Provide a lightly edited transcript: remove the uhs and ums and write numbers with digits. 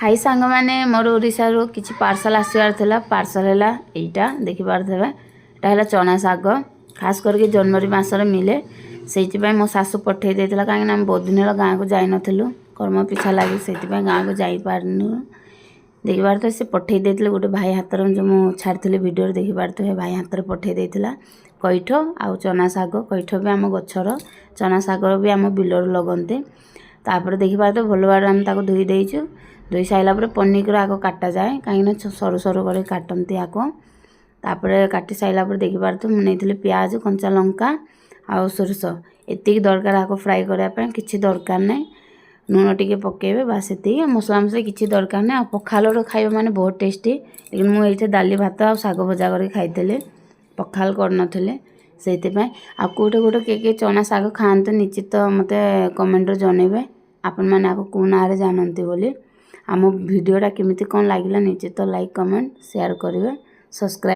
High सांग मैंने मोर ओडिशा रो किछि पार्सल आसबार थिला पार्सल हैला एटा देखि पारथबे एटा हैला चना साग खास करके जनवरी मासरे मिले सेति पय मो सासु पठे देथिला काहे ना हम बहुत दिन हला गाँ को जाई नथिलु कर्म पिछा लागि सेति पय गाँ को जाई पारनु देखि पारथ से पठे देथिले गोटे भाई हातर जो मो छाड़थिले वीडियो देखि पारथ भाई हातर पठे देथिला कइठ आ चना साग कइठ भी आम गछर चना साग भी आम बिलर लगनते तापर देखि पारथ भल बार हम ताको धोई देइछु धोई साइला पर पनीर आग काटा जाए कहीं सरू सरू कर काटती आग तापर काटी साइला पर देखि पारथु मु नेइथिले प्याज कंचा लंका आ सोरस एतिक दरकार आग फ्राए करबा किछि दरकार नै नून टिके पकेबे बास एतिक मसला मसला किछि दरकार नै आ पखाल खाइबा माने बहुत टेस्टी लेकिन मु एइठे दाली भात आ साग भजा कर खाइतेले पखाल करनथिले सेति पय आ कोटे कोटे के चना साग खाते निश्चित मते कमेंट रे जनेबे आपन माने आको को नारे जानंती बोली आम वीडियोटा केमिति कौन लगिला निश्चित लाइक कमेंट शेयर करेंगे सब्सक्राइब।